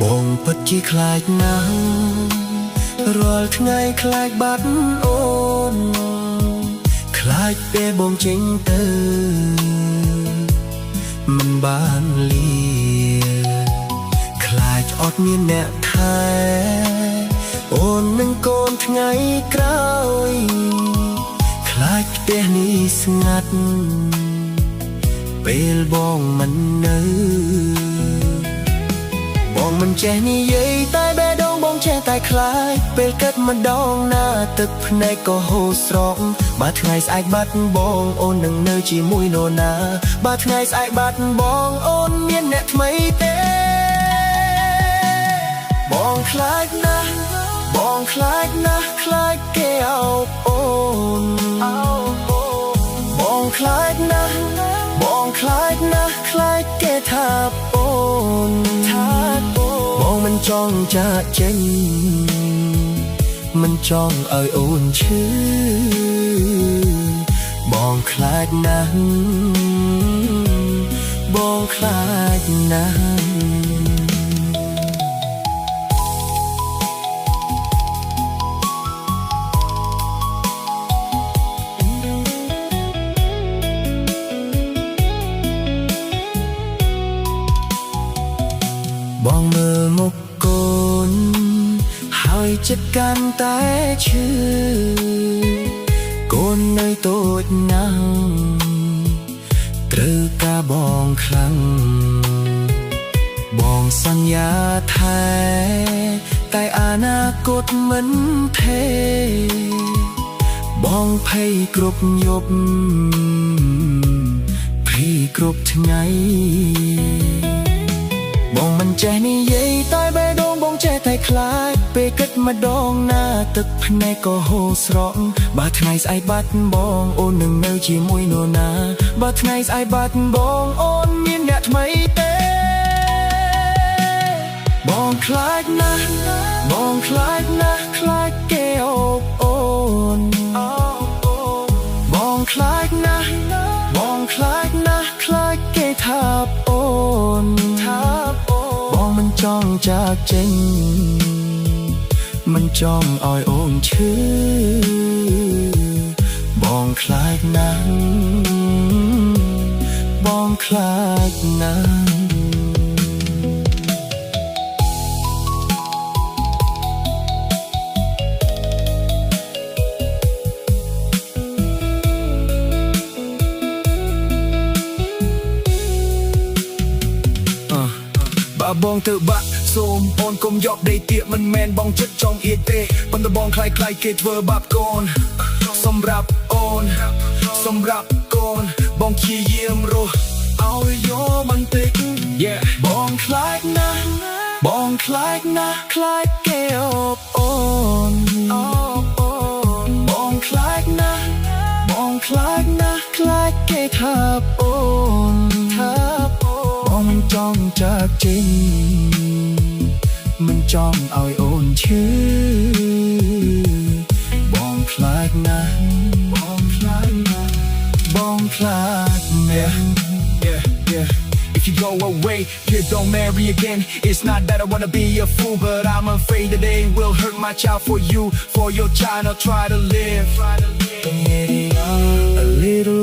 បងពិតជាខ្លាចណាស់រាល់ថ្ងៃខ្លាចបាត់អូនខ្លាចពេលបងចេញទៅមិនបានលាខ្លាចអត់មានអ្នកថែអូននឹងកូនថ្ងៃក្រោយខ្លាចផ្ទះនេះស្ងាត់ពេលបងមិននៅបងមិនចេះនិយាយតែបេះដូងបងចេះតែខ្លាចពេលគិតម្ដងណាទឹកភ្នែកក៏ហូរស្រក់បើថ្ងៃស្អែកបាត់បងអូននឹងនៅជាមួយនរណាបើថ្ងៃស្អែកបាត់បងអូនមានអ្នកថ្មីទេបងខ្លាចណាស់បងខ្លាចណាស់ខ្លាចគេអោបអូនបងខ្លាចណាស់បងខ្លាចណាស់ខ្លាចគេថាអូនបងមិនចង់ចាកចេញមិនចង់ឲ្យអូនឈឺបងខ្លាចណាស់បងខ្លាចណាស់បងមើលមុខកូនហើយចិត្តកាន់តែឈឺកូននៅតូចណាស់ត្រូវការបងខ្លាំងបងសន្យាថែតែអនាគតមិនទេបងភ័យគ្រប់យប់ភ័យគ្រប់ថ្ងៃបងមិនចេះនិយាយតែបេះដូងបងចេះតែខ្លាចពេលគិតម្ដងណាទឹកភ្នែកក៏ហូរស្រក់បើថ្ងៃស្អែកបាត់បងអូននឹងនៅជាមួយនរណាបើថ្ងៃស្អែកបាត់បងអូនមានអ្នកថ្មីទេបងខ្លាចណាស់បងខ្លាចណាស់ខ្លាចគេអូបអូនបងខ្លាចណាស់បងខ្លាចណាស់ខ្លាចគេថាអូនបងមិនចង់ចាកចេញមិនចង់ឲ្យអូនឈឺបងខ្លាចណាស់បងខ្លាចណាស់បងទៅបាក់សូមអូនកុំយកដេកទៀតមិនមែនបងចិត្តចង់អៀតទេប៉ុន្តែបងខ្លាចគេធ្វើបាបកូនសម្រាប់អូនសម្រាប់កូនបងព្យាយាមរស់ឲ្យយកបន្តិចបងខ្លាចណាស់បងខ្លាចណាស់ខ្លាចគេអូបអូនបងខ្លាចណាស់បងខ្លាចណាស់ខ្លាចគេថាអូនបងមិនចង់ចាកចេញមិនចង់ឲ្យអូនឈឺបងខ្លាចណាស់បងខ្លាចណាស់បងខ្លាចណាស់ If you go away, you don't marry again. It's not that I wanna be a fool, but I'm afraid that they will hurt my child for you, for your child. I'll try to live a little